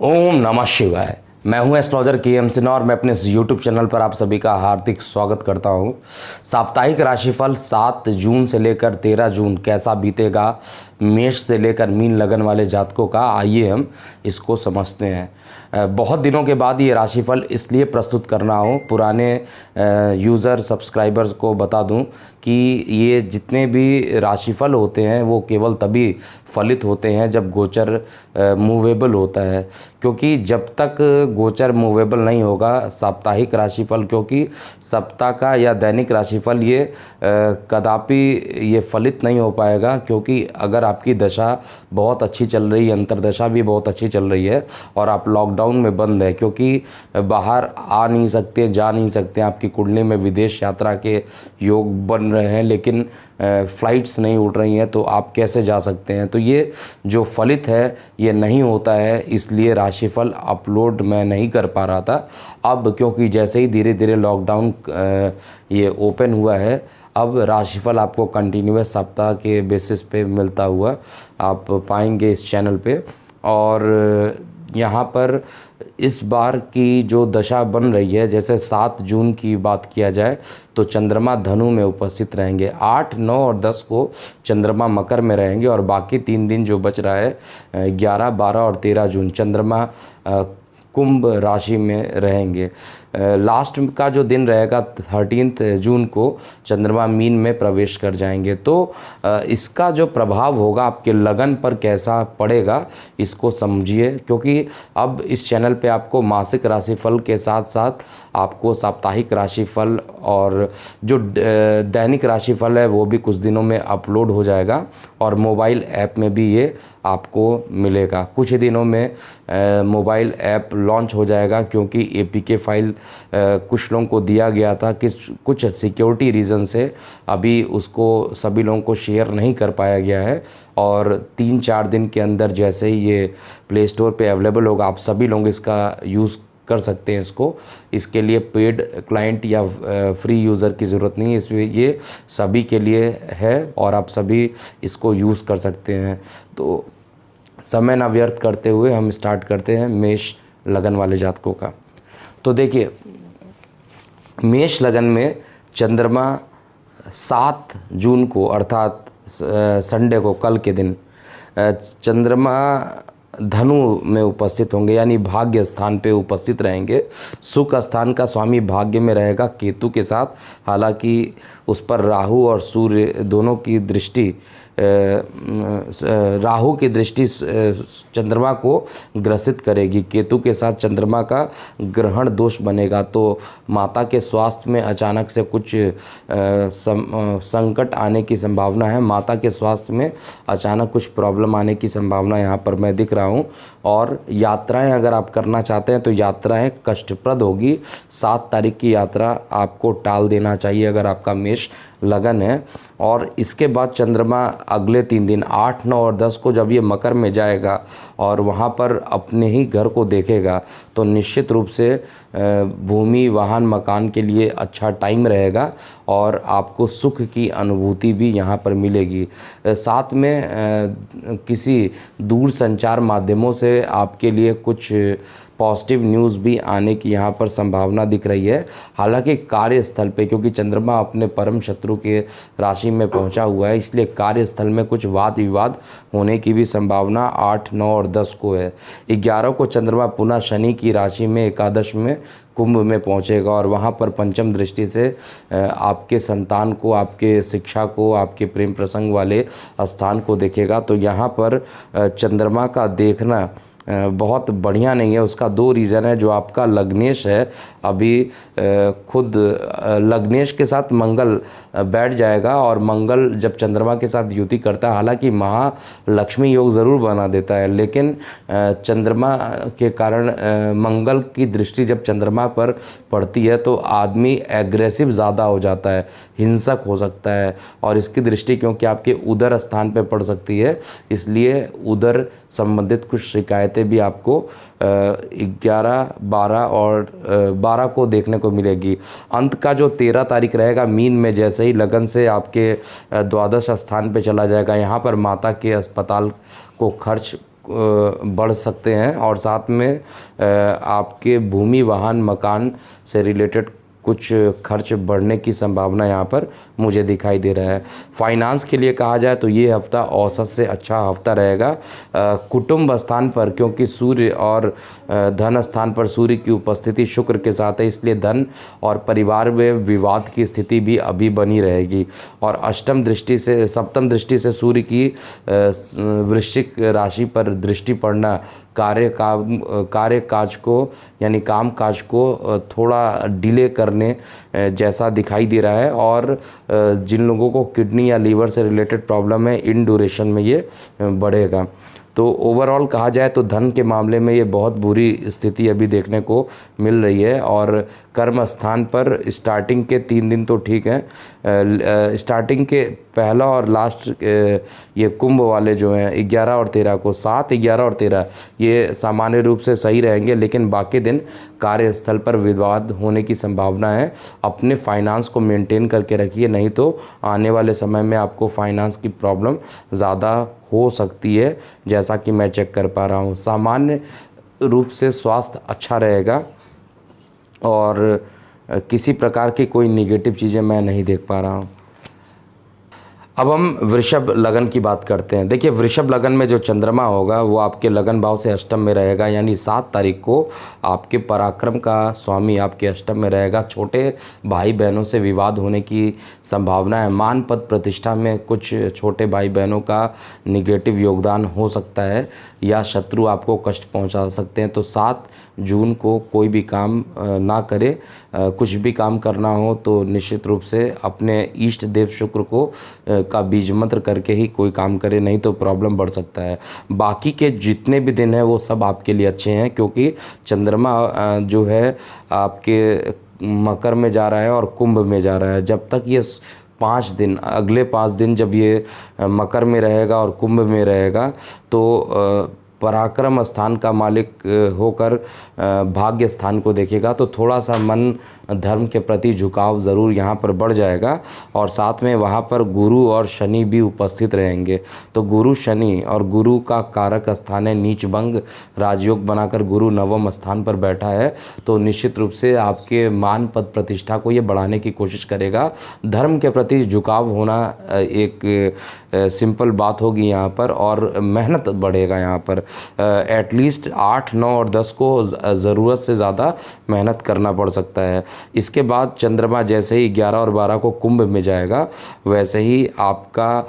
ओम नमः शिवाय। मैं हूं एस्ट्रोलॉजर के.एम. सिन्हा और मैं अपने इस यूट्यूब चैनल पर आप सभी का हार्दिक स्वागत करता हूं। साप्ताहिक राशिफल 7 जून से लेकर 13 जून कैसा बीतेगा मेष से लेकर मीन लगन वाले जातकों का, आइए हम इसको समझते हैं। बहुत दिनों के बाद ये राशिफल इसलिए प्रस्तुत करना हो, पुराने यूज़र सब्सक्राइबर्स को बता दूं कि ये जितने भी राशिफल होते हैं वो केवल तभी फलित होते हैं जब गोचर मूवेबल होता है, क्योंकि जब तक गोचर मूवेबल नहीं होगा साप्ताहिक राशिफल, क्योंकि सप्ताह का या दैनिक राशिफल ये कदापि ये फलित नहीं हो पाएगा। क्योंकि अगर आपकी दशा बहुत अच्छी चल रही है, अंतर्दशा भी बहुत अच्छी चल रही है और आप लॉकडाउन में बंद है, क्योंकि बाहर आ नहीं सकते, जा नहीं सकते, आपकी कुंडली में विदेश यात्रा के योग बन रहे हैं लेकिन फ़्लाइट्स नहीं उड़ रही हैं, तो आप कैसे जा सकते हैं। तो ये जो फलित है ये नहीं होता है, इसलिए राशिफल अपलोड मैं नहीं कर पा रहा था। अब क्योंकि जैसे ही धीरे धीरे लॉकडाउन ये ओपन हुआ है, अब राशिफल आपको कंटिन्यूअस सप्ताह के बेसिस पे मिलता हुआ आप पाएंगे इस चैनल पे। और यहाँ पर इस बार की जो दशा बन रही है, जैसे 7 जून की बात किया जाए तो चंद्रमा धनु में उपस्थित रहेंगे, 8, 9 और 10 को चंद्रमा मकर में रहेंगे और बाकी 3 दिन जो बच रहा है 11, 12 और 13 जून चंद्रमा कुंभ राशि में रहेंगे। लास्ट का जो दिन रहेगा 13 जून को चंद्रमा मीन में प्रवेश कर जाएंगे। तो इसका जो प्रभाव होगा आपके लगन पर कैसा पड़ेगा इसको समझिए, क्योंकि अब इस चैनल पे आपको मासिक राशिफल के साथ साथ आपको साप्ताहिक राशिफल और जो दैनिक राशिफल है वो भी कुछ दिनों में अपलोड हो जाएगा और मोबाइल ऐप में भी ये आपको मिलेगा। कुछ दिनों में मोबाइल ऐप लॉन्च हो जाएगा, क्योंकि एपीके फाइल कुछ लोगों को दिया गया था कि कुछ सिक्योरिटी रीज़न से अभी उसको सभी लोगों को शेयर नहीं कर पाया गया है। और 3-4 दिन के अंदर जैसे ही ये प्ले स्टोर पे अवेलेबल होगा, आप सभी लोग इसका यूज़ कर सकते हैं। इसके लिए पेड क्लाइंट या फ्री यूज़र की ज़रूरत नहीं है, इसलिए ये सभी के लिए है और आप सभी इसको यूज़ कर सकते हैं। तो समय ना व्यर्थ करते हुए हम स्टार्ट करते हैं मेष लगन वाले जातकों का। तो देखिए, मेष लगन में चंद्रमा 7 जून को अर्थात संडे को, कल के दिन चंद्रमा धनु में उपस्थित होंगे, यानी भाग्य स्थान पे उपस्थित रहेंगे। सुख स्थान का स्वामी भाग्य में रहेगा केतु के साथ, हालांकि उस पर राहु और सूर्य दोनों की दृष्टि, राहु की दृष्टि चंद्रमा को ग्रसित करेगी, केतु के साथ चंद्रमा का ग्रहण दोष बनेगा। तो माता के स्वास्थ्य में अचानक से कुछ संकट आने की संभावना है, माता के स्वास्थ्य में अचानक कुछ प्रॉब्लम आने की संभावना यहाँ पर मैं दिख रहा हूँ। और यात्राएं अगर आप करना चाहते हैं तो यात्राएं कष्टप्रद होगी। 7 तारीख की यात्रा आपको टाल देना चाहिए अगर आपका मेष लगन है। और इसके बाद चंद्रमा अगले 3 दिन 8, 9 और 10 को जब ये मकर में जाएगा और वहाँ पर अपने ही घर को देखेगा, तो निश्चित रूप से भूमि, वाहन, मकान के लिए अच्छा टाइम रहेगा और आपको सुख की अनुभूति भी यहाँ पर मिलेगी। साथ में किसी दूर संचार माध्यमों से आपके लिए कुछ पॉजिटिव न्यूज़ भी आने की यहाँ पर संभावना दिख रही है। हालांकि कार्यस्थल पे, क्योंकि चंद्रमा अपने परम शत्रु के राशि में पहुँचा हुआ है, इसलिए कार्यस्थल में कुछ वाद विवाद होने की भी संभावना 8, 9 और 10 को है। 11 को चंद्रमा पुनः शनि की राशि में एकादश में कुंभ में पहुंचेगा और वहां पर पंचम दृष्टि से आपके संतान को, आपके शिक्षा को, आपके प्रेम प्रसंग वाले स्थान को देखेगा। तो यहाँ पर चंद्रमा का देखना बहुत बढ़िया नहीं है। उसका 2 रीज़न है। जो आपका लग्नेश है, अभी खुद लग्नेश के साथ मंगल बैठ जाएगा और मंगल जब चंद्रमा के साथ युति करता है, हालांकि महालक्ष्मी योग ज़रूर बना देता है, लेकिन चंद्रमा के कारण मंगल की दृष्टि जब चंद्रमा पर पड़ती है तो आदमी एग्रेसिव ज़्यादा हो जाता है, हिंसक हो सकता है। और इसकी दृष्टि क्योंकि आपके उदर स्थान पर पड़ सकती है, इसलिए उदर संबंधित कुछ शिकायतें भी आपको 11, 12 और 12 को देखने को मिलेगी। अंत का जो 13 तारीख रहेगा मीन में, जैसे ही लगन से आपके द्वादश स्थान पे चला जाएगा, यहाँ पर माता के अस्पताल को खर्च बढ़ सकते हैं। और साथ में आपके भूमि वाहन मकान से रिलेटेड कुछ खर्च बढ़ने की संभावना यहाँ पर मुझे दिखाई दे रहा है। फाइनेंस के लिए कहा जाए तो ये हफ्ता औसत से अच्छा हफ्ता रहेगा। कुटुंब स्थान पर, क्योंकि सूर्य और धन स्थान पर सूर्य की उपस्थिति शुक्र के साथ है, इसलिए धन और परिवार में विवाद की स्थिति भी अभी बनी रहेगी। और सप्तम दृष्टि से सूर्य की वृश्चिक राशि पर दृष्टि पड़ना कार्य काज को यानी काम काज को थोड़ा डिले करने जैसा दिखाई दे रहा है। और जिन लोगों को किडनी या लीवर से रिलेटेड प्रॉब्लम है, इन ड्यूरेशन में ये बढ़ेगा। तो ओवरऑल कहा जाए तो धन के मामले में ये बहुत बुरी स्थिति अभी देखने को मिल रही है। और कर्म स्थान पर स्टार्टिंग के 3 दिन तो ठीक हैं, स्टार्टिंग के पहला और लास्ट ये कुंभ वाले जो हैं 11 और 13 को, 7, 11 और 13 ये सामान्य रूप से सही रहेंगे, लेकिन बाकी दिन कार्यस्थल पर विवाद होने की संभावना है। अपने फाइनेंस को मेंटेन करके रखिए, नहीं तो आने वाले समय में आपको फाइनेंस की प्रॉब्लम ज़्यादा हो सकती है, जैसा कि मैं चेक कर पा रहा हूँ। सामान्य रूप से स्वास्थ्य अच्छा रहेगा और किसी प्रकार की कोई निगेटिव चीज़ें मैं नहीं देख पा रहा हूँ। अब हम वृषभ लगन की बात करते हैं। देखिए, वृषभ लगन में जो चंद्रमा होगा वो आपके लगन भाव से अष्टम में रहेगा, यानी 7 तारीख को आपके पराक्रम का स्वामी आपके अष्टम में रहेगा। छोटे भाई बहनों से विवाद होने की संभावना है। मान पद प्रतिष्ठा में कुछ छोटे भाई बहनों का निगेटिव योगदान हो सकता है या शत्रु आपको कष्ट पहुंचा सकते हैं। तो 7 जून को कोई भी काम ना करे। कुछ भी काम करना हो तो निश्चित रूप से अपने इष्ट देव शुक्र को का बीज मंत्र करके ही कोई काम करे, नहीं तो प्रॉब्लम बढ़ सकता है। बाकी के जितने भी दिन हैं वो सब आपके लिए अच्छे हैं, क्योंकि चंद्रमा जो है आपके मकर में जा रहा है और कुंभ में जा रहा है। जब तक ये 5 दिन, अगले 5 दिन जब ये मकर में रहेगा और कुंभ में रहेगा तो पराक्रम स्थान का मालिक होकर भाग्य स्थान को देखेगा, तो थोड़ा सा मन धर्म के प्रति झुकाव ज़रूर यहाँ पर बढ़ जाएगा। और साथ में वहाँ पर गुरु और शनि भी उपस्थित रहेंगे। तो गुरु शनि, और गुरु का कारक स्थान है नीच भंग राजयोग बनाकर गुरु नवम स्थान पर बैठा है, तो निश्चित रूप से आपके मान पद प्रतिष्ठा को ये बढ़ाने की कोशिश करेगा। धर्म के प्रति झुकाव होना एक सिंपल बात होगी यहाँ पर, और मेहनत बढ़ेगा यहाँ पर। एटलीस्ट 8, 9 और 10 को ज़रूरत से ज़्यादा मेहनत करना पड़ सकता है। इसके बाद चंद्रमा जैसे ही 11 और 12 को कुंभ में जाएगा, वैसे ही आपका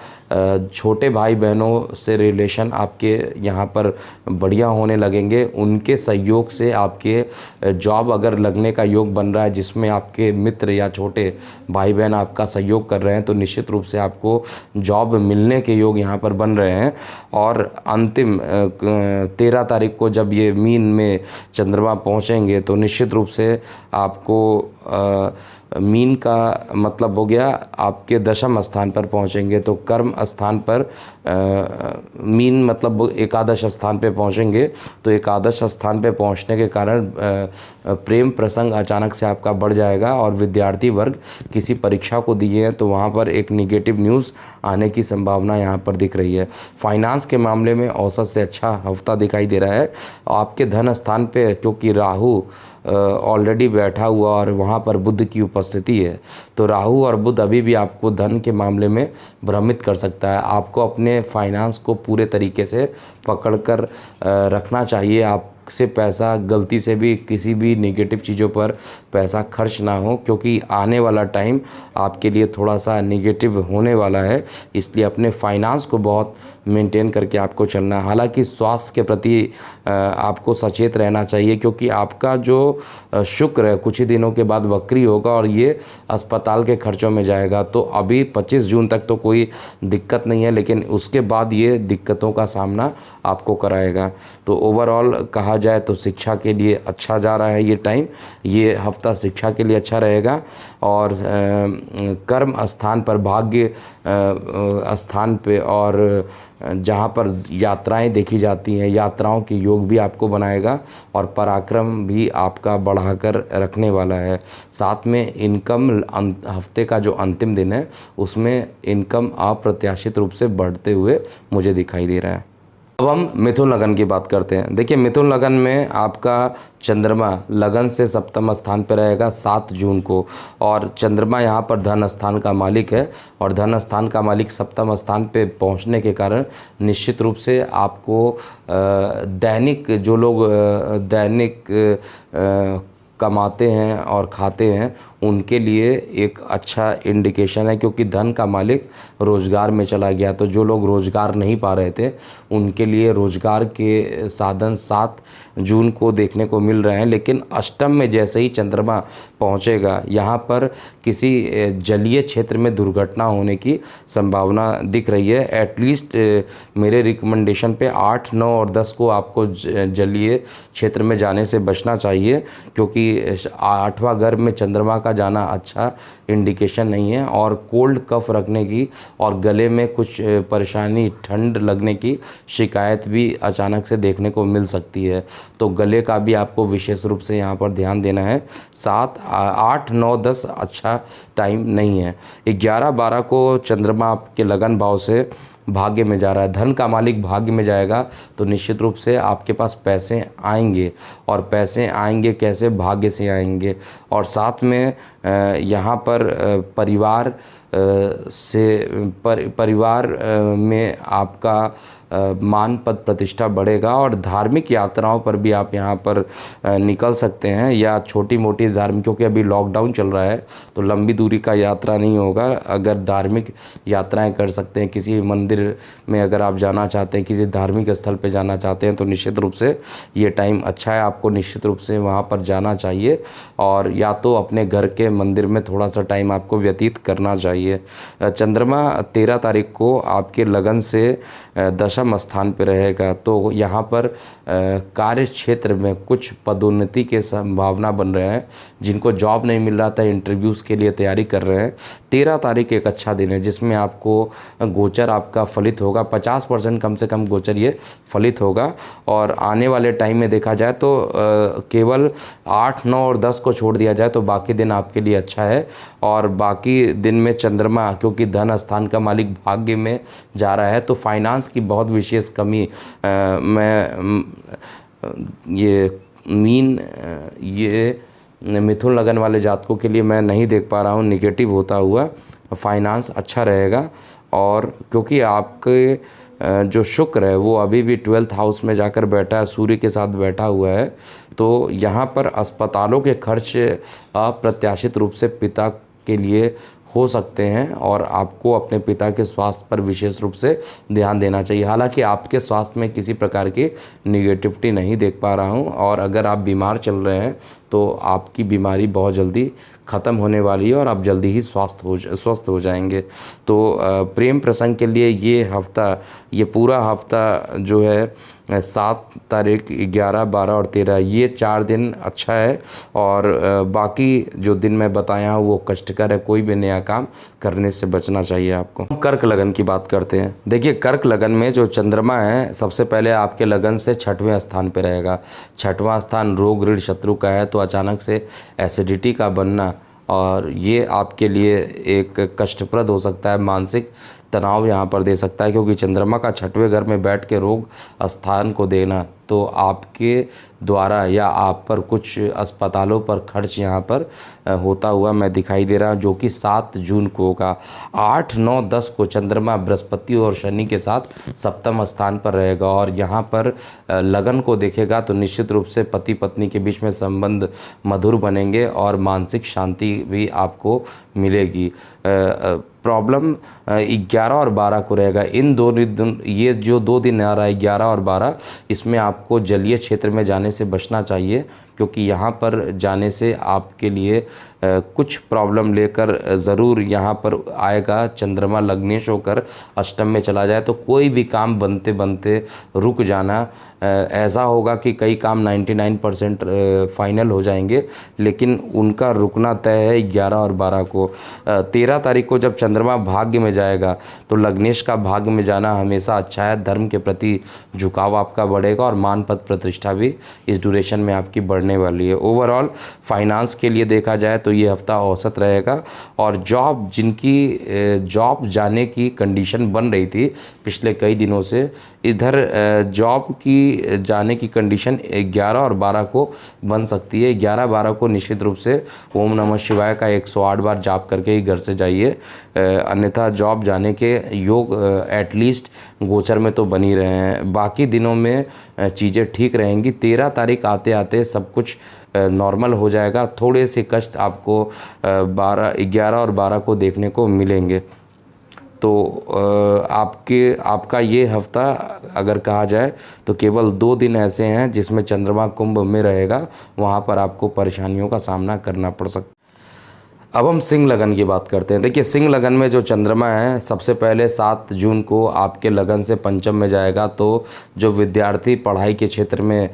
छोटे भाई बहनों से रिलेशन आपके यहाँ पर बढ़िया होने लगेंगे। उनके सहयोग से आपके जॉब अगर लगने का योग बन रहा है, जिसमें आपके मित्र या छोटे भाई बहन आपका सहयोग कर रहे हैं, तो निश्चित रूप से आपको जॉब मिलने के योग यहाँ पर बन रहे हैं। और अंतिम 13 तारीख को जब ये मीन में चंद्रमा पहुँचेंगे, तो निश्चित रूप से आपको मीन का मतलब हो गया आपके दशम स्थान पर पहुंचेंगे। तो कर्म स्थान पर मीन मतलब एकादश स्थान पे पहुंचेंगे। तो एकादश स्थान पे पहुंचने के कारण प्रेम प्रसंग अचानक से आपका बढ़ जाएगा। और विद्यार्थी वर्ग किसी परीक्षा को दिए हैं तो वहां पर एक निगेटिव न्यूज़ आने की संभावना यहां पर दिख रही है। फाइनेंस के मामले में औसत से अच्छा हफ्ता दिखाई दे रहा है। आपके धन स्थान पे क्योंकि राहु ऑलरेडी बैठा हुआ और वहाँ पर बुध की उपस्थिति है, तो राहु और बुध अभी भी आपको धन के मामले में भ्रमित कर सकता है। आपको अपने फाइनेंस को पूरे तरीके से पकड़कर रखना चाहिए। आपसे पैसा गलती से भी किसी भी नेगेटिव चीज़ों पर पैसा खर्च ना हो, क्योंकि आने वाला टाइम आपके लिए थोड़ा सा नेगेटिव होने वाला है। इसलिए अपने फाइनेंस को बहुत मेंटेन करके आपको चलना है। हालांकि स्वास्थ्य के प्रति आपको सचेत रहना चाहिए, क्योंकि आपका जो शुक्र है कुछ ही दिनों के बाद वक्री होगा और ये अस्पताल के खर्चों में जाएगा। तो अभी 25 जून तक तो कोई दिक्कत नहीं है, लेकिन उसके बाद ये दिक्कतों का सामना आपको कराएगा। तो ओवरऑल कहा जाए तो शिक्षा के लिए अच्छा जा रहा है ये टाइम, ये हफ्ता शिक्षा के लिए अच्छा रहेगा। और कर्म स्थान पर, भाग्य स्थान पे, और जहाँ पर यात्राएं देखी जाती हैं, यात्राओं के योग भी आपको बनाएगा और पराक्रम भी आपका बढ़ाकर रखने वाला है। साथ में इनकम हफ्ते का जो अंतिम दिन है उसमें इनकम अप्रत्याशित रूप से बढ़ते हुए मुझे दिखाई दे रहा है। अब हम मिथुन लगन की बात करते हैं। देखिए मिथुन लगन में आपका चंद्रमा लगन से सप्तम स्थान पर रहेगा 7 जून को, और चंद्रमा यहाँ पर धन स्थान का मालिक है, और धन स्थान का मालिक सप्तम स्थान पे पहुँचने के कारण निश्चित रूप से आपको दैनिक जो लोग दैनिक कमाते हैं और खाते हैं उनके लिए एक अच्छा इंडिकेशन है, क्योंकि धन का मालिक रोज़गार में चला गया। तो जो लोग रोज़गार नहीं पा रहे थे उनके लिए रोज़गार के साधन 7 जून को देखने को मिल रहे हैं। लेकिन अष्टम में जैसे ही चंद्रमा पहुंचेगा, यहाँ पर किसी जलीय क्षेत्र में दुर्घटना होने की संभावना दिख रही है। एटलीस्ट मेरे रिकमेंडेशन पे 8, 9 और 10 को आपको जलीय क्षेत्र में जाने से बचना चाहिए, क्योंकि 8वां घर में चंद्रमा का जाना अच्छा इंडिकेशन नहीं है। और कोल्ड कफ रखने की और गले में कुछ परेशानी, ठंड लगने की शिकायत भी अचानक से देखने को मिल सकती है। तो गले का भी आपको विशेष रूप से यहाँ पर ध्यान देना है। 7, 8, 9, 10 अच्छा टाइम नहीं है। 11, 12 को चंद्रमा आपके लगन भाव से भाग्य में जा रहा है। धन का मालिक भाग्य में जाएगा तो निश्चित रूप से आपके पास पैसे आएंगे, और पैसे आएंगे कैसे? भाग्य से आएंगे। और साथ में यहाँ पर परिवार में आपका मान पद प्रतिष्ठा बढ़ेगा, और धार्मिक यात्राओं पर भी आप यहाँ पर निकल सकते हैं, या छोटी मोटी धार्मिक, क्योंकि अभी लॉकडाउन चल रहा है तो लंबी दूरी का यात्रा नहीं होगा। अगर धार्मिक यात्राएं कर सकते हैं, किसी मंदिर में अगर आप जाना चाहते हैं, किसी धार्मिक स्थल पे जाना चाहते हैं, तो निश्चित रूप से ये टाइम अच्छा है। आपको निश्चित रूप से वहाँ पर जाना चाहिए, और या तो अपने घर के मंदिर में थोड़ा सा टाइम आपको व्यतीत करना चाहिए। चंद्रमा 13 तारीख को आपके लगन से दशम स्थान पर रहेगा, तो यहाँ पर कार्य क्षेत्र में कुछ पदोन्नति के संभावना बन रहे हैं। जिनको जॉब नहीं मिल रहा था, इंटरव्यूज़ के लिए तैयारी कर रहे हैं, 13 तारीख एक अच्छा दिन है जिसमें आपको गोचर आपका फलित होगा। 50% कम से कम गोचर ये फलित होगा। और आने वाले टाइम में देखा जाए तो केवल 8, 9 और 10 को छोड़ दिया जाए तो बाकी दिन आपके लिए अच्छा है। और बाकी दिन में चंद्रमा, क्योंकि धन स्थान का मालिक भाग्य में जा रहा है, तो फाइनेंस की बहुत विशेष कमी ये मिथुन लगन वाले जातकों के लिए मैं नहीं देख पा रहा हूँ निगेटिव होता हुआ। फाइनेंस अच्छा रहेगा, और क्योंकि आपके जो शुक्र है वो अभी भी 12th हाउस में जाकर बैठा है, सूर्य के साथ बैठा हुआ है, तो यहाँ पर अस्पतालों के खर्च अप्रत्याशित रूप से पिता के लिए हो सकते हैं, और आपको अपने पिता के स्वास्थ्य पर विशेष रूप से ध्यान देना चाहिए। हालांकि आपके स्वास्थ्य में किसी प्रकार की निगेटिविटी नहीं देख पा रहा हूं, और अगर आप बीमार चल रहे हैं तो आपकी बीमारी बहुत जल्दी ख़त्म होने वाली है और आप जल्दी ही स्वस्थ हो जाएंगे। तो प्रेम प्रसंग के लिए ये पूरा हफ्ता जो है 7 तारीख, 11, 12 और 13, ये 4 दिन अच्छा है। और बाकी जो दिन मैं बताया हूँ वो कष्टकर है। कोई भी नया काम करने से बचना चाहिए आपको। कर्क लगन की बात करते हैं। देखिए कर्क लगन में जो चंद्रमा है, सबसे पहले आपके लगन से 6वें स्थान पे रहेगा। 6वां स्थान रोग, ऋण, शत्रु का है, तो अचानक से एसिडिटी का बनना, और ये आपके लिए एक कष्टप्रद हो सकता है। मानसिक तनाव यहाँ पर दे सकता है, क्योंकि चंद्रमा का 6वें घर में बैठ के रोग स्थान को देना, तो आपके द्वारा या आप पर कुछ अस्पतालों पर खर्च यहाँ पर होता हुआ मैं दिखाई दे रहा हूँ, जो कि 7 जून को होगा। 8, 9, 10 को चंद्रमा बृहस्पति और शनि के साथ सप्तम स्थान पर रहेगा, और यहाँ पर लगन को देखेगा तो निश्चित रूप से पति पत्नी के बीच में संबंध मधुर बनेंगे और मानसिक शांति भी आपको मिलेगी। प्रॉब्लम 11 और 12 को रहेगा। ये जो 2 दिन आ रहा है 11 और 12, इसमें आपको जलीय क्षेत्र में जाने से बचना चाहिए, क्योंकि यहाँ पर जाने से आपके लिए कुछ प्रॉब्लम लेकर ज़रूर यहाँ पर आएगा। चंद्रमा लग्नेश होकर अष्टम में चला जाए तो कोई भी काम बनते बनते रुक जाना ऐसा होगा कि कई काम 99% फाइनल हो जाएंगे, लेकिन उनका रुकना तय है 11 और 12 को। 13 तारीख को जब चंद्रमा भाग्य में जाएगा तो लग्नेश का भाग्य में जाना हमेशा अच्छा है। धर्म के प्रति झुकाव आपका बढ़ेगा और मान पद प्रतिष्ठा भी इस ड्यूरेशन में आपकी बढ़ने वाली है। ओवरऑल फाइनेंस के लिए देखा जाए तो ये हफ्ता औसत रहेगा। और जिनकी जॉब जाने की कंडीशन बन रही थी पिछले कई दिनों से, इधर जॉब की जाने की कंडीशन 11 और 12 को बन सकती है। 11-12 को निश्चित रूप से ओम नमः शिवाय का 108 बार जाप करके ही घर से जाइए, अन्यथा जॉब जाने के योग एटलीस्ट गोचर में तो बनी रहे हैं। बाकी दिनों में चीज़ें ठीक रहेंगी। 13 तारीख आते आते सब कुछ नॉर्मल हो जाएगा। थोड़े से कष्ट आपको 11 और 12 को देखने को मिलेंगे। तो आपका ये हफ्ता अगर कहा जाए तो केवल 2 दिन ऐसे हैं जिसमें चंद्रमा कुंभ में रहेगा, वहाँ पर आपको परेशानियों का सामना करना पड़ सकता है। अब हम सिंह लगन की बात करते हैं। देखिए, सिंह लगन में जो चंद्रमा है सबसे पहले 7 जून को आपके लगन से पंचम में जाएगा। तो जो विद्यार्थी पढ़ाई के क्षेत्र में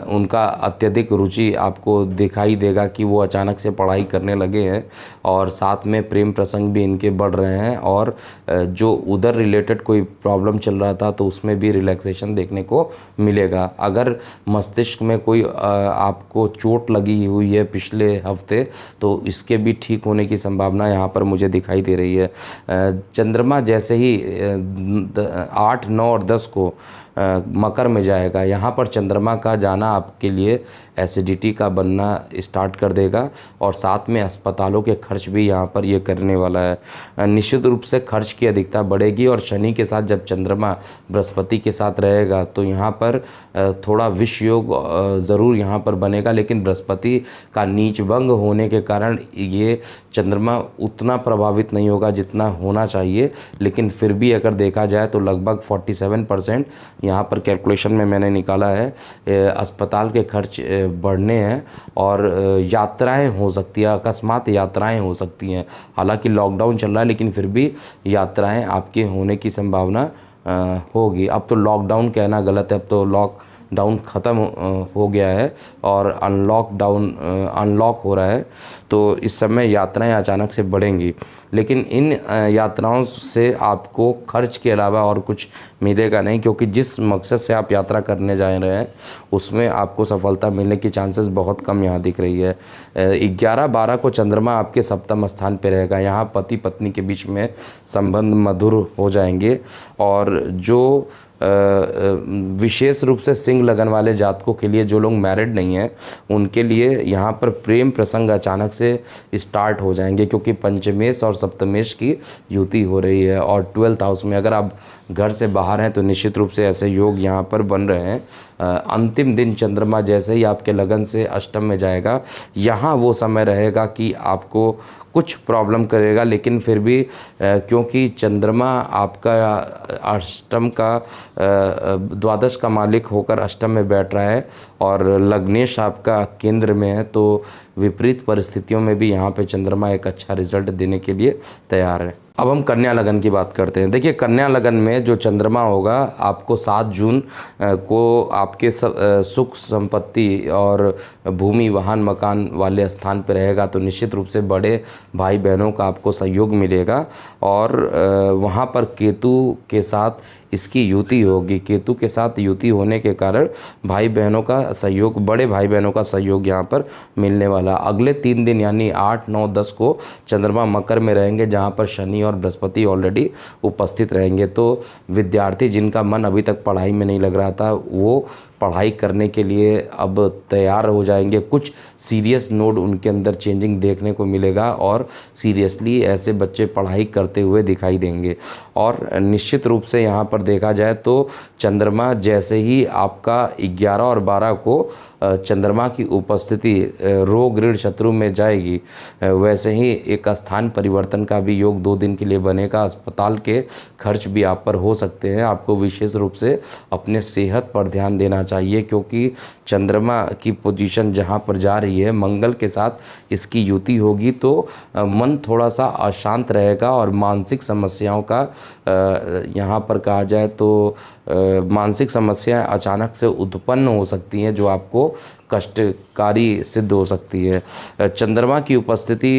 उनका अत्यधिक रुचि आपको दिखाई देगा कि वो अचानक से पढ़ाई करने लगे हैं, और साथ में प्रेम प्रसंग भी इनके बढ़ रहे हैं, और जो उधर रिलेटेड कोई प्रॉब्लम चल रहा था तो उसमें भी रिलैक्सेशन देखने को मिलेगा। अगर मस्तिष्क में कोई आपको चोट लगी हुई है पिछले हफ्ते, तो इसके भी ठीक होने की संभावना यहाँ पर मुझे दिखाई दे रही है। चंद्रमा जैसे ही 8, 9 और 10 को मकर में जाएगा, यहाँ पर चंद्रमा का जाना आपके लिए एसिडिटी का बनना स्टार्ट कर देगा, और साथ में अस्पतालों के खर्च भी यहाँ पर ये करने वाला है। निश्चित रूप से खर्च की अधिकता बढ़ेगी। और शनि के साथ जब चंद्रमा बृहस्पति के साथ रहेगा तो यहाँ पर थोड़ा विष योग ज़रूर यहाँ पर बनेगा, लेकिन बृहस्पति का नीच भंग होने के कारण ये चंद्रमा उतना प्रभावित नहीं होगा जितना होना चाहिए। लेकिन फिर भी अगर देखा जाए तो लगभग 47% यहाँ पर कैलकुलेशन में मैंने निकाला है, अस्पताल के खर्च बढ़ने हैं, और यात्राएं हो सकती हैं, अकस्मात यात्राएं हो सकती हैं। हालांकि लॉकडाउन चल रहा है, लेकिन फिर भी यात्राएं आपके होने की संभावना होगी। अब तो लॉकडाउन कहना गलत है, अब तो लॉकडाउन ख़त्म हो गया है और अनलॉक हो रहा है। तो इस समय यात्राएं अचानक से बढ़ेंगी, लेकिन इन यात्राओं से आपको खर्च के अलावा और कुछ मिलेगा नहीं, क्योंकि जिस मकसद से आप यात्रा करने जा रहे हैं उसमें आपको सफलता मिलने की चांसेस बहुत कम यहाँ दिख रही है। 11-12 को चंद्रमा आपके सप्तम स्थान पे रहेगा। यहाँ पति पत्नी के बीच में संबंध मधुर हो जाएंगे, और जो विशेष रूप से सिंह लगन वाले जातकों के लिए, जो लोग मैरिड नहीं हैं, उनके लिए यहाँ पर प्रेम प्रसंग अचानक से स्टार्ट हो जाएंगे, क्योंकि पंचमेश और सप्तमेश की युति हो रही है। और 12th हाउस में अगर आप घर से बाहर हैं तो निश्चित रूप से ऐसे योग यहाँ पर बन रहे हैं। अंतिम दिन चंद्रमा जैसे ही आपके लगन से अष्टम में जाएगा, यहाँ वो समय रहेगा कि आपको कुछ प्रॉब्लम करेगा, लेकिन फिर भी क्योंकि चंद्रमा आपका अष्टम का द्वादश का मालिक होकर अष्टम में बैठ रहा है, और लग्नेश आपका केंद्र में है, तो विपरीत परिस्थितियों में भी यहाँ पे चंद्रमा एक अच्छा रिजल्ट देने के लिए तैयार है। अब हम कन्या लगन की बात करते हैं। देखिए, कन्या लगन में जो चंद्रमा होगा आपको 7 जून को आपके सुख संपत्ति और भूमि वाहन मकान वाले स्थान पर रहेगा, तो निश्चित रूप से बड़े भाई बहनों का आपको सहयोग मिलेगा। और वहाँ पर केतु के साथ इसकी युति होगी। केतु के साथ युति होने के कारण भाई बहनों का सहयोग, बड़े भाई बहनों का सहयोग यहाँ पर मिलने वाला। अगले 3 दिन यानी 8, 9, 10 को चंद्रमा मकर में रहेंगे, जहाँ पर शनि और बृहस्पति ऑलरेडी उपस्थित रहेंगे। तो विद्यार्थी जिनका मन अभी तक पढ़ाई में नहीं लग रहा था, वो पढ़ाई करने के लिए अब तैयार हो जाएंगे। कुछ सीरियस नोड उनके अंदर चेंजिंग देखने को मिलेगा, और सीरियसली ऐसे बच्चे पढ़ाई करते हुए दिखाई देंगे। और निश्चित रूप से यहाँ पर देखा जाए तो चंद्रमा जैसे ही आपका 11 और 12 को चंद्रमा की उपस्थिति रोग ऋण शत्रु में जाएगी, वैसे ही एक स्थान परिवर्तन का भी योग 2 दिन के लिए बनेगा। अस्पताल के खर्च भी आप पर हो सकते हैं। आपको विशेष रूप से अपने सेहत पर ध्यान देना चाहिए। चाहिए, क्योंकि चंद्रमा की पोजीशन जहाँ पर जा रही है मंगल के साथ इसकी युति होगी, तो मन थोड़ा सा अशांत रहेगा और मानसिक समस्याओं का यहाँ पर कहा जाए तो मानसिक समस्याएं अचानक से उत्पन्न हो सकती हैं जो आपको कष्टकारी सिद्ध हो सकती है। चंद्रमा की उपस्थिति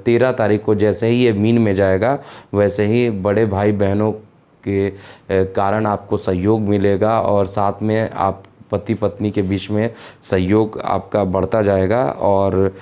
13 तारीख को जैसे ही ये मीन में जाएगा वैसे ही बड़े भाई बहनों के कारण आपको सहयोग मिलेगा और साथ में आप पति पत्नी के बीच में सहयोग आपका बढ़ता जाएगा और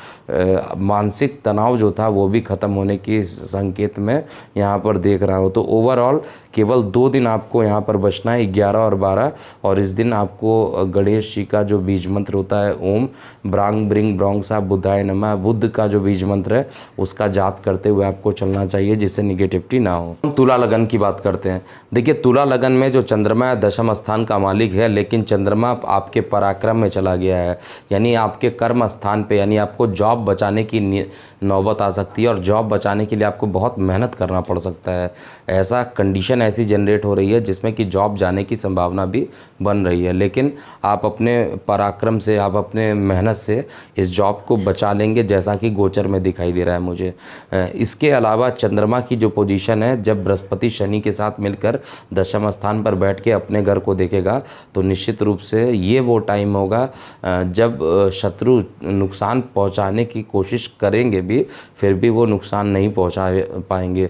मानसिक तनाव जो था वो भी ख़त्म होने की संकेत में यहाँ पर देख रहा हूँ। तो ओवरऑल केवल 2 दिन आपको यहाँ पर बचना है, 11 और 12, और इस दिन आपको गणेश जी का जो बीज मंत्र होता है ओम ब्रांग ब्रिंग ब्रोंग सा बुधाय नमः, बुद्ध का जो बीज मंत्र है उसका जाप करते हुए आपको चलना चाहिए जिससे निगेटिविटी ना हो। हम तुला लगन की बात करते हैं। देखिए, तुला लगन में जो चंद्रमा दशम स्थान का मालिक है, लेकिन चंद्रमा आपके पराक्रम में चला गया है, यानी आपके कर्म स्थान पे, यानी आपको जॉब बचाने की नौबत आ सकती है और जॉब बचाने के लिए आपको बहुत मेहनत करना पड़ सकता है। ऐसा कंडीशन ऐसी जनरेट हो रही है जिसमें कि जॉब जाने की संभावना भी बन रही है, लेकिन आप अपने पराक्रम से, आप अपने मेहनत से इस जॉब को बचा लेंगे जैसा कि गोचर में दिखाई दे रहा है मुझे। इसके अलावा चंद्रमा की जो पोजीशन है, जब बृहस्पति शनि के साथ मिलकर दशम स्थान पर बैठ के अपने घर को देखेगा तो निश्चित रूप से ये वो टाइम होगा जब शत्रु नुकसान पहुंचाने की कोशिश करेंगे भी, फिर भी वो नुकसान नहीं पहुंचा पाएंगे।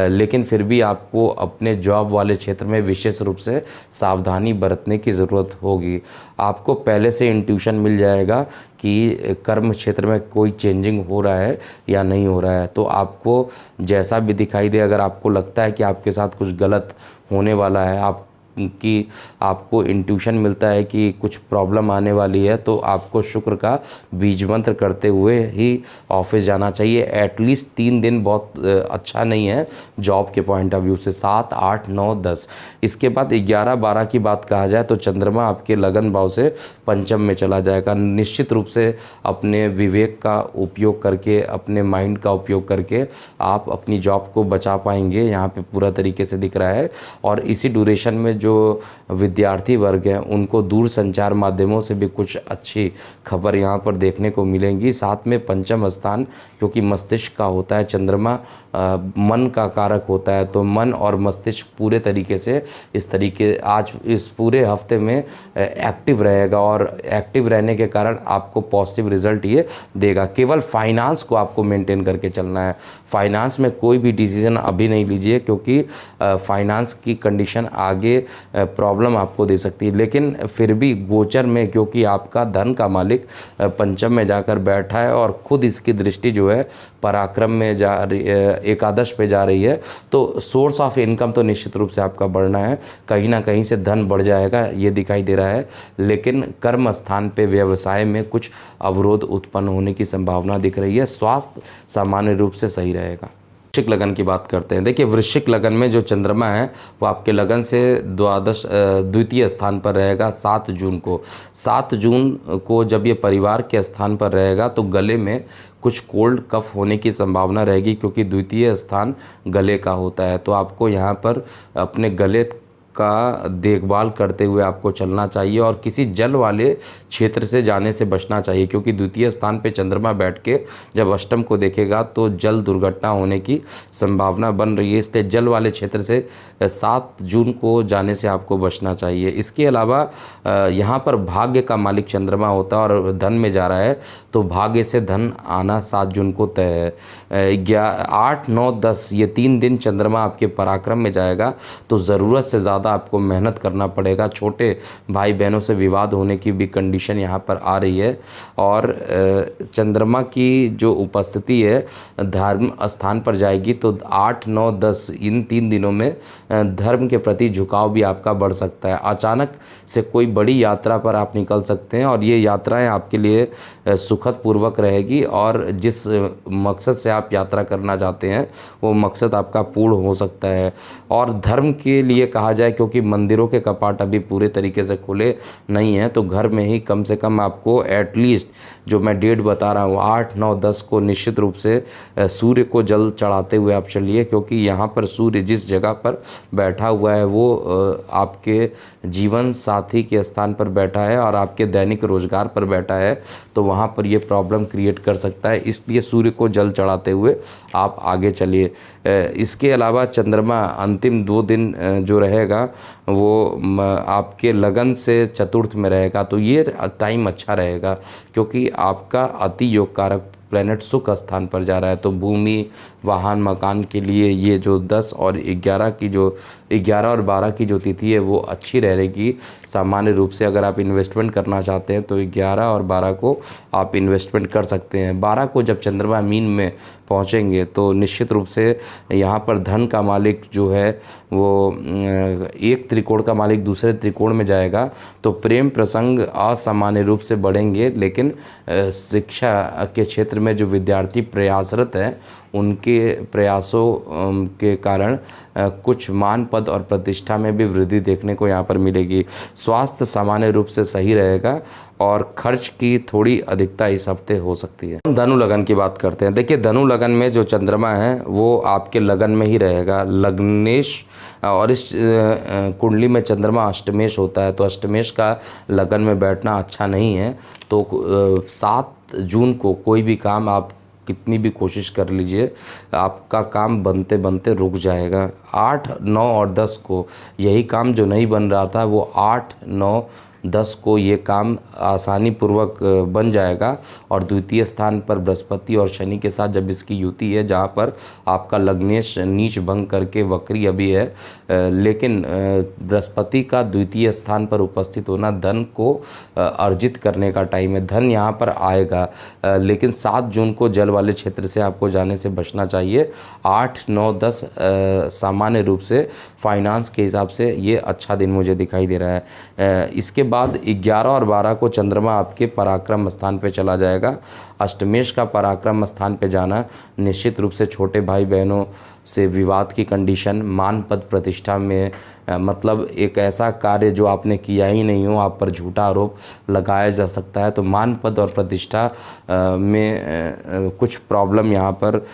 लेकिन फिर भी आपको अपने जॉब वाले क्षेत्र में विशेष रूप से सावधानी बरतने की ज़रूरत होगी। आपको पहले से इंट्यूशन मिल जाएगा कि कर्म क्षेत्र में कोई चेंजिंग हो रहा है या नहीं हो रहा है, तो आपको जैसा भी दिखाई दे, अगर आपको लगता है कि आपके साथ कुछ गलत होने वाला है, आपको इंट्यूशन मिलता है कि कुछ प्रॉब्लम आने वाली है, तो आपको शुक्र का बीज मंत्र करते हुए ही ऑफिस जाना चाहिए। एटलीस्ट 3 दिन बहुत अच्छा नहीं है जॉब के पॉइंट ऑफ व्यू से। 7, 8, 9, 10, इसके बाद 11, 12 की बात कहा जाए तो चंद्रमा आपके लगन भाव से पंचम में चला जाएगा। निश्चित रूप से अपने विवेक का उपयोग करके, अपने माइंड का उपयोग करके आप अपनी जॉब को बचा पाएंगे, यहाँ पे पूरा तरीके से दिख रहा है। और इसी ड्यूरेशन में जो विद्यार्थी वर्ग हैं उनको दूर संचार माध्यमों से भी कुछ अच्छी खबर यहाँ पर देखने को मिलेंगी। साथ में पंचम स्थान, क्योंकि मस्तिष्क का होता है, चंद्रमा मन का कारक होता है, तो मन और मस्तिष्क पूरे तरीके से आज इस पूरे हफ्ते में एक्टिव रहेगा और एक्टिव रहने के कारण आपको पॉजिटिव रिजल्ट ये देगा। केवल फाइनेंस को आपको मेंटेन करके चलना है। फाइनेंस में कोई भी डिसीजन अभी नहीं लीजिए, क्योंकि फाइनेंस की कंडीशन आगे प्रॉब्लम आपको दे सकती है। लेकिन फिर भी गोचर में, क्योंकि आपका धन का मालिक पंचम में जाकर बैठा है और खुद इसकी दृष्टि जो है पराक्रम में जा रही है, एकादश पे जा रही है, तो सोर्स ऑफ इनकम तो निश्चित रूप से आपका बढ़ना है, कहीं ना कहीं से धन बढ़ जाएगा ये दिखाई दे रहा है। लेकिन कर्म स्थान पे व्यवसाय में कुछ अवरोध उत्पन्न होने की संभावना दिख रही है। स्वास्थ्य सामान्य रूप से सही रहेगा। वृश्चिक लगन की बात करते हैं। देखिए, वृश्चिक लगन में जो चंद्रमा है वो आपके लगन से द्वितीय स्थान पर रहेगा 7 जून को। 7 जून को जब ये परिवार के स्थान पर रहेगा तो गले में कुछ कोल्ड कफ होने की संभावना रहेगी, क्योंकि द्वितीय स्थान गले का होता है। तो आपको यहाँ पर अपने गले का देखभाल करते हुए आपको चलना चाहिए और किसी जल वाले क्षेत्र से जाने से बचना चाहिए, क्योंकि द्वितीय स्थान पे चंद्रमा बैठ के जब अष्टम को देखेगा तो जल दुर्घटना होने की संभावना बन रही है। इसलिए जल वाले क्षेत्र से 7 जून को जाने से आपको बचना चाहिए। इसके अलावा यहाँ पर भाग्य का मालिक चंद्रमा होता है और धन में जा रहा है, तो भाग्य से धन आना 7 जून को तय है। 8, 9, 10 ये 3 दिन चंद्रमा आपके पराक्रम में जाएगा, तो ज़रूरत से ज़्यादा आपको मेहनत करना पड़ेगा। छोटे भाई बहनों से विवाद होने की भी कंडीशन यहाँ पर आ रही है। और चंद्रमा की जो उपस्थिति है धर्म स्थान पर जाएगी, तो 8, 9, 10 इन 3 दिनों में धर्म के प्रति झुकाव भी आपका बढ़ सकता है। अचानक से कोई बड़ी यात्रा पर आप निकल सकते हैं और ये यात्राएं आपके लिए सुखद पूर्वक रहेगी, और जिस मकसद से आप यात्रा करना चाहते हैं वो मकसद आपका पूर्ण हो सकता है। और धर्म के लिए कहा जाए, क्योंकि मंदिरों के कपाट अभी पूरे तरीके से खुले नहीं हैं, तो घर में ही कम से कम आपको एटलीस्ट जो मैं डेट बता रहा हूँ 8, 9, 10 को निश्चित रूप से सूर्य को जल चढ़ाते हुए आप चलिए, क्योंकि यहाँ पर सूर्य जिस जगह पर बैठा हुआ है वो आपके जीवन साथी के स्थान पर बैठा है और आपके दैनिक रोजगार पर बैठा है, तो वहाँ पर ये प्रॉब्लम क्रिएट कर सकता है। इसलिए सूर्य को जल चढ़ाते हुए आप आगे चलिए। इसके अलावा चंद्रमा अंतिम 2 दिन जो रहेगा वो आपके लगन से चतुर्थ में रहेगा, तो ये टाइम अच्छा रहेगा क्योंकि आपका अति योग कारक प्लैनेट सुख स्थान पर जा रहा है। तो भूमि, वाहन, मकान के लिए ये जो 10 और 11 की जो 11 और 12 की जो तिथि है वो अच्छी रहेगी। सामान्य रूप से अगर आप इन्वेस्टमेंट करना चाहते हैं तो 11 और 12 को आप इन्वेस्टमेंट कर सकते हैं। 12 को जब चंद्रमा मीन में पहुंचेंगे तो निश्चित रूप से यहाँ पर धन का मालिक जो है वो एक त्रिकोण का मालिक दूसरे त्रिकोण में जाएगा, तो प्रेम प्रसंग असामान्य रूप से बढ़ेंगे। लेकिन शिक्षा के क्षेत्र में जो विद्यार्थी प्रयासरत हैं उनके प्रयासों के कारण कुछ मान, पद और प्रतिष्ठा में भी वृद्धि देखने को यहाँ पर मिलेगी। स्वास्थ्य सामान्य रूप से सही रहेगा और खर्च की थोड़ी अधिकता इस हफ्ते हो सकती है। धनु लगन की बात करते हैं। देखिए धनु लगन में जो चंद्रमा है वो आपके लगन में ही रहेगा, लग्नेश, और इस कुंडली में चंद्रमा अष्टमेश होता है, तो अष्टमेश का लगन में बैठना अच्छा नहीं है। तो 7 जून को कोई भी काम आप कितनी भी कोशिश कर लीजिए, आपका काम बनते बनते रुक जाएगा। 8, 9 और 10 को यही काम जो नहीं बन रहा था वो 8, 9, 10 को ये काम आसानी पूर्वक बन जाएगा। और द्वितीय स्थान पर बृहस्पति और शनि के साथ जब इसकी युति है, जहाँ पर आपका लग्नेश नीच भंग करके वक्री अभी है, लेकिन बृहस्पति का द्वितीय स्थान पर उपस्थित होना धन को अर्जित करने का टाइम है। धन यहाँ पर आएगा, लेकिन 7 जून को जल वाले क्षेत्र से आपको जाने से बचना चाहिए। 8, 9, 10 सामान्य रूप से फाइनेंस के हिसाब से ये अच्छा दिन मुझे दिखाई दे रहा है। इसके बाद 11 और 12 को चंद्रमा आपके पराक्रम स्थान पे चला जाएगा। अष्टमेश का पराक्रम स्थान पे जाना निश्चित रूप से छोटे भाई बहनों से विवाद की कंडीशन, मान पद प्रतिष्ठा में मतलब एक ऐसा कार्य जो आपने किया ही नहीं हो, आप पर झूठा आरोप लगाया जा सकता है। तो मान पद और प्रतिष्ठा में कुछ प्रॉब्लम यहाँ पर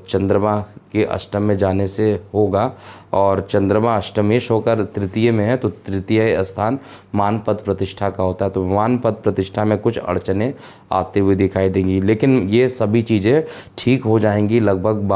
चंद्रमा के अष्टम में जाने से होगा। और चंद्रमा अष्टमेश होकर तृतीय में है, तो तृतीय स्थान मान पद प्रतिष्ठा का होता है, तो मान पद प्रतिष्ठा में कुछ अड़चने आते हुए दिखाई देंगी। लेकिन ये सभी चीज़ें ठीक हो जाएंगी लगभग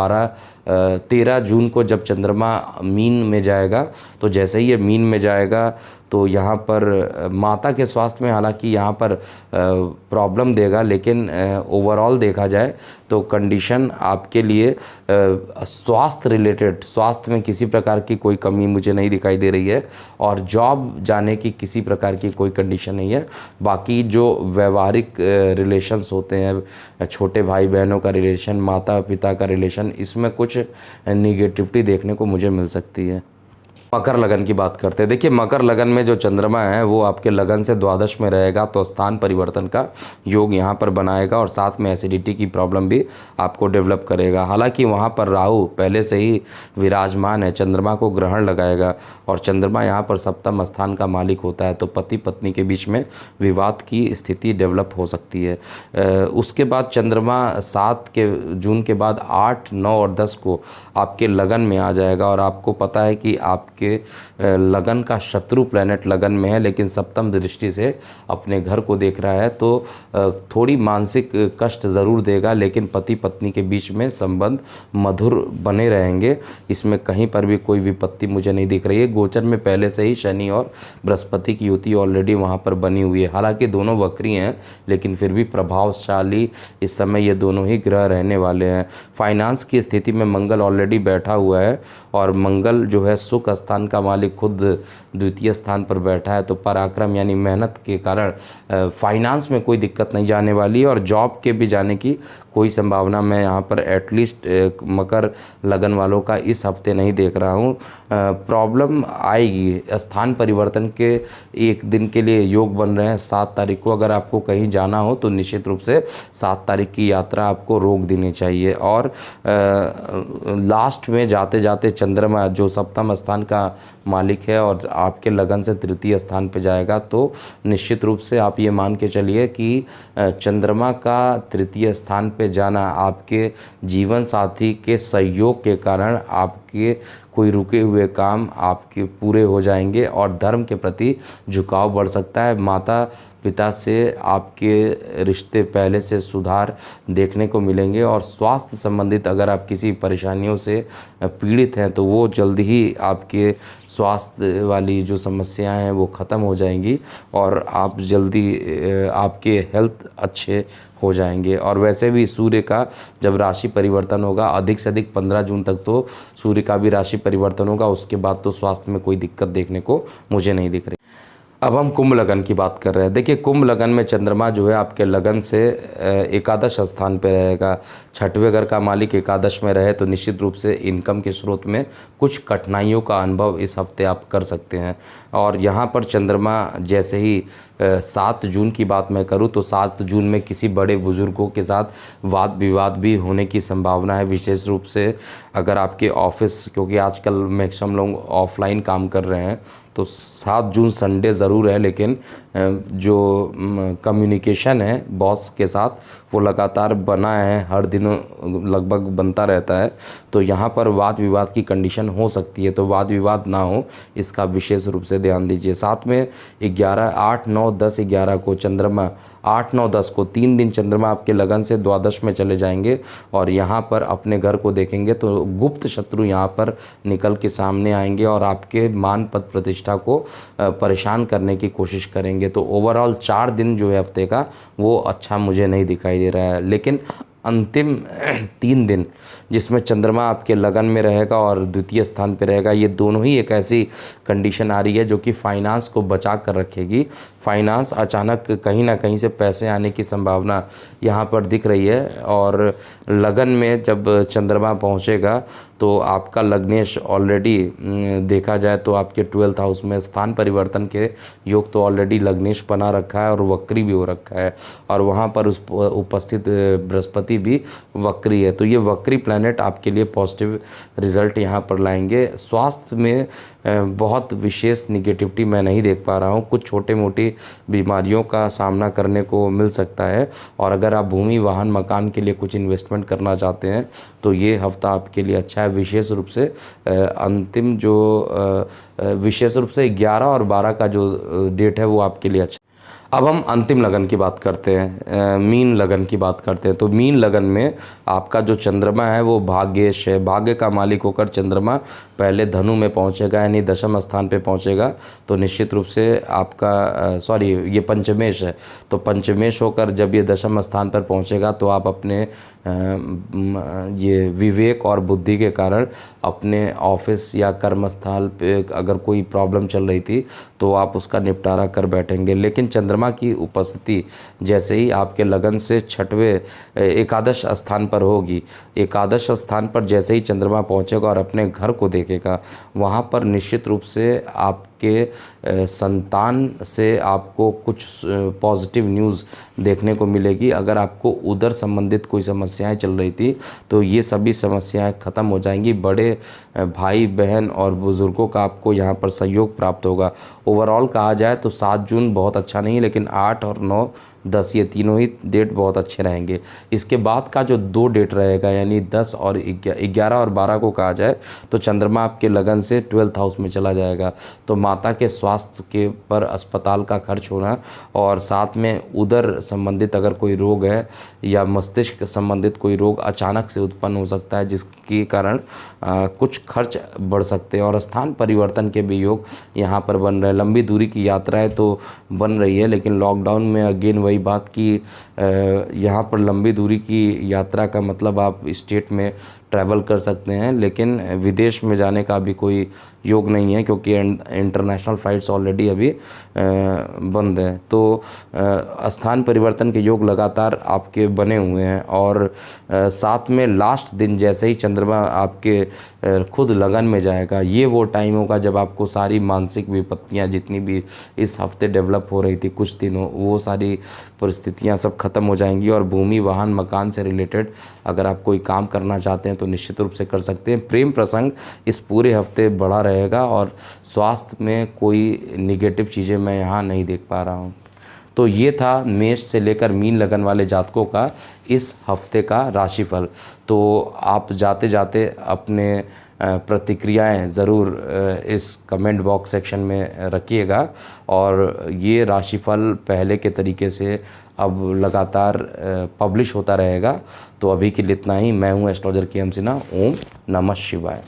13 जून को जब चंद्रमा मीन में जाएगा। तो जैसे ही ये मीन में जाएगा तो यहाँ पर माता के स्वास्थ्य में हालांकि यहाँ पर प्रॉब्लम देगा, लेकिन ओवरऑल देखा जाए तो कंडीशन आपके लिए स्वास्थ्य रिलेटेड, स्वास्थ्य में किसी प्रकार की कोई कमी मुझे नहीं दिखाई दे रही है और जॉब जाने की किसी प्रकार की कोई कंडीशन नहीं है। बाकी जो व्यवहारिक रिलेशंस होते हैं, छोटे भाई बहनों का रिलेशन, माता पिता का रिलेशन, इसमें कुछ निगेटिविटी देखने को मुझे मिल सकती है। मकर लगन की बात करते हैं। देखिए मकर लगन में जो चंद्रमा है वो आपके लगन से द्वादश में रहेगा, तो स्थान परिवर्तन का योग यहाँ पर बनाएगा और साथ में एसिडिटी की प्रॉब्लम भी आपको डेवलप करेगा। हालांकि वहाँ पर राहु पहले से ही विराजमान है, चंद्रमा को ग्रहण लगाएगा और चंद्रमा यहाँ पर सप्तम स्थान का मालिक होता है, तो पति पत्नी के बीच में विवाद की स्थिति डेवलप हो सकती है। उसके बाद चंद्रमा 7 जून के बाद 8, 9 और 10 को आपके लगन में आ जाएगा और आपको पता है कि आपके लगन का शत्रु प्लैनेट लगन में है, लेकिन सप्तम दृष्टि से अपने घर को देख रहा है, तो थोड़ी मानसिक कष्ट ज़रूर देगा, लेकिन पति पत्नी के बीच में संबंध मधुर बने रहेंगे। इसमें कहीं पर भी कोई विपत्ति मुझे नहीं दिख रही है। गोचर में पहले से ही शनि और बृहस्पति की युति ऑलरेडी वहाँ पर बनी हुई है। हालांकि दोनों वक्री हैं, लेकिन फिर भी प्रभावशाली इस समय ये दोनों ही ग्रह रहने वाले हैं। फाइनेंस की स्थिति में मंगल ऑलरेडी बैठा हुआ है और मंगल जो है सुख स्थान का मालिक खुद द्वितीय स्थान पर बैठा है, तो पराक्रम यानी मेहनत के कारण फाइनेंस में कोई दिक्कत नहीं जाने वाली है और जॉब के भी जाने की कोई संभावना मैं यहाँ पर एटलीस्ट मकर लगन वालों का इस हफ्ते नहीं देख रहा हूँ। प्रॉब्लम आएगी। स्थान परिवर्तन के एक दिन के लिए योग बन रहे हैं 7 तारीख को। अगर आपको कहीं जाना हो तो निश्चित रूप से 7 तारीख की यात्रा आपको रोक देनी चाहिए। और लास्ट में जाते जाते चंद्रमा जो सप्तम स्थान का का मालिक है और आपके लगन से तृतीय स्थान पे जाएगा, तो निश्चित रूप से आप ये मान के चलिए कि चंद्रमा का तृतीय स्थान पे जाना आपके जीवन साथी के सहयोग के कारण आपके कोई रुके हुए काम आपके पूरे हो जाएंगे और धर्म के प्रति झुकाव बढ़ सकता है। माता पिता से आपके रिश्ते पहले से सुधार देखने को मिलेंगे और स्वास्थ्य संबंधित अगर आप किसी परेशानियों से पीड़ित हैं तो वो जल्द ही आपके स्वास्थ्य वाली जो समस्याएं हैं वो ख़त्म हो जाएंगी और आप जल्दी आपके हेल्थ अच्छे हो जाएंगे। और वैसे भी सूर्य का जब राशि परिवर्तन होगा अधिक से अधिक 15 जून तक तो सूर्य का भी राशि परिवर्तन होगा, उसके बाद तो स्वास्थ्य में कोई दिक्कत देखने को मुझे नहीं दिख रही। अब हम कुंभ लगन की बात कर रहे हैं। देखिए, कुंभ लगन में चंद्रमा जो है आपके लगन से एकादश स्थान पे रहेगा। छठवें घर का मालिक एकादश में रहे तो निश्चित रूप से इनकम के स्रोत में कुछ कठिनाइयों का अनुभव इस हफ्ते आप कर सकते हैं। और यहाँ पर चंद्रमा जैसे ही 7 जून की बात मैं करूँ तो 7 जून में किसी बड़े बुजुर्गों के साथ वाद विवाद भी होने की संभावना है, विशेष रूप से अगर आपके ऑफिस, क्योंकि आजकल मैक्सिमम लोग ऑफलाइन काम कर रहे हैं तो 7 जून संडे ज़रूर है, लेकिन जो कम्युनिकेशन है बॉस के साथ वो लगातार बना है, हर दिन लगभग बनता रहता है, तो यहाँ पर वाद विवाद की कंडीशन हो सकती है। तो वाद विवाद ना हो इसका विशेष रूप से ध्यान दीजिए। साथ में 11, 8, 9, 10, 11 को चंद्रमा 8, 9, 10 को 3 दिन चंद्रमा आपके लगन से द्वादश में चले जाएंगे और यहाँ पर अपने घर को देखेंगे तो गुप्त शत्रु यहाँ पर निकल के सामने आएंगे और आपके मान पद प्रतिष्ठा को परेशान करने की कोशिश करेंगे। तो ओवरऑल 4 दिन जो है हफ्ते का वो अच्छा मुझे नहीं दिखाई दे रहा है, लेकिन अंतिम 3 दिन जिसमें चंद्रमा आपके लगन में रहेगा और द्वितीय स्थान पे रहेगा, ये दोनों ही एक ऐसी कंडीशन आ रही है जो कि फाइनेंस को बचा कर रखेगी। फाइनेंस अचानक कहीं ना कहीं से पैसे आने की संभावना यहाँ पर दिख रही है और लगन में जब चंद्रमा पहुँचेगा तो आपका लग्नेश ऑलरेडी देखा जाए तो आपके 12th हाउस में स्थान परिवर्तन के योग तो ऑलरेडी लग्नेश बना रखा है और वक्री भी हो रखा है और वहाँ पर उस उपस्थित बृहस्पति भी वक्री है। तो ये वक्री प्लैनेट आपके लिए पॉजिटिव रिजल्ट यहाँ पर लाएंगे। स्वास्थ्य में बहुत विशेष निगेटिविटी मैं नहीं देख पा रहा हूँ, कुछ छोटे मोटी बीमारियों का सामना करने को मिल सकता है और अगर आप भूमि वाहन मकान के लिए कुछ इन्वेस्टमेंट करना चाहते हैं तो ये हफ्ता आपके लिए अच्छा है। विशेष रूप से अंतिम जो विशेष रूप से 11 और 12 का जो डेट है वो आपके लिए अच्छा। अब हम अंतिम लगन की बात करते हैं, मीन लगन की बात करते हैं। तो मीन लगन में आपका जो चंद्रमा है वो भाग्येश है। भाग्य का मालिक होकर चंद्रमा पहले धनु में पहुंचेगा यानी दशम स्थान पे पहुंचेगा तो निश्चित रूप से आपका ये पंचमेश है। तो पंचमेश होकर जब ये दशम स्थान पर पहुंचेगा तो आप अपने ये विवेक और बुद्धि के कारण अपने ऑफिस या कर्मस्थल पे अगर कोई प्रॉब्लम चल रही थी तो आप उसका निपटारा कर बैठेंगे। लेकिन चंद्रमा की उपस्थिति जैसे ही आपके लगन से 6वें एकादश स्थान पर होगी, एकादश स्थान पर जैसे ही चंद्रमा पहुंचेगा और अपने घर को देखेगा, वहां पर निश्चित रूप से आपके संतान से आपको कुछ पॉजिटिव न्यूज़ देखने को मिलेगी। अगर आपको उधर संबंधित कोई समस्याएं चल रही थी तो ये सभी समस्याएं ख़त्म हो जाएंगी। बड़े भाई बहन और बुज़ुर्गों का आपको यहाँ पर सहयोग प्राप्त होगा। ओवरऑल कहा जाए तो 7 जून बहुत अच्छा नहीं है, लेकिन 8 और 9, 10 ये तीनों ही डेट बहुत अच्छे रहेंगे। इसके बाद का जो 2 डेट रहेगा यानी 10 और 11 और 12 को कहा जाए तो चंद्रमा आपके लगन से 12th हाउस में चला जाएगा। तो माता के स्वास्थ्य के पर अस्पताल का खर्च होना और साथ में उधर संबंधित अगर कोई रोग है या मस्तिष्क संबंधित कोई रोग अचानक से उत्पन्न हो सकता है जिसके कारण कुछ खर्च बढ़ सकते हैं। और स्थान परिवर्तन के भी योग यहाँ पर बन रहे हैं। लंबी दूरी की यात्राएं तो बन रही है, लेकिन लॉकडाउन में अगेन वही बात कि यहाँ पर लंबी दूरी की यात्रा का मतलब आप स्टेट में ट्रैवल कर सकते हैं, लेकिन विदेश में जाने का भी कोई योग नहीं है क्योंकि इंटरनेशनल फ़्लाइट्स ऑलरेडी अभी बंद हैं। तो स्थान परिवर्तन के योग लगातार आपके बने हुए हैं और साथ में लास्ट दिन जैसे ही चंद्रमा आपके खुद लगन में जाएगा। ये वो टाइम होगा जब आपको सारी मानसिक विपत्तियाँ जितनी भी इस हफ्ते डेवलप हो रही थी कुछ दिनों, वो सारी परिस्थितियाँ सब खत्म हो जाएंगी। और भूमि, वाहन, मकान से रिलेटेड अगर आप कोई काम करना चाहते हैं तो निश्चित रूप से कर सकते हैं। प्रेम प्रसंग इस पूरे हफ्ते बढ़ा रहेगा और स्वास्थ्य में कोई निगेटिव चीज़ें मैं यहाँ नहीं देख पा रहा हूँ। तो ये था मेष से लेकर मीन लगन वाले जातकों का इस हफ्ते का राशिफल। तो आप जाते जाते अपने प्रतिक्रियाएं ज़रूर इस कमेंट बॉक्स सेक्शन में रखिएगा। और ये राशिफल पहले के तरीके से अब लगातार पब्लिश होता रहेगा। तो अभी के लिए इतना ही। मैं हूँ एस्ट्रोलॉजर के एम सिन्हा। ओम नमः शिवाय।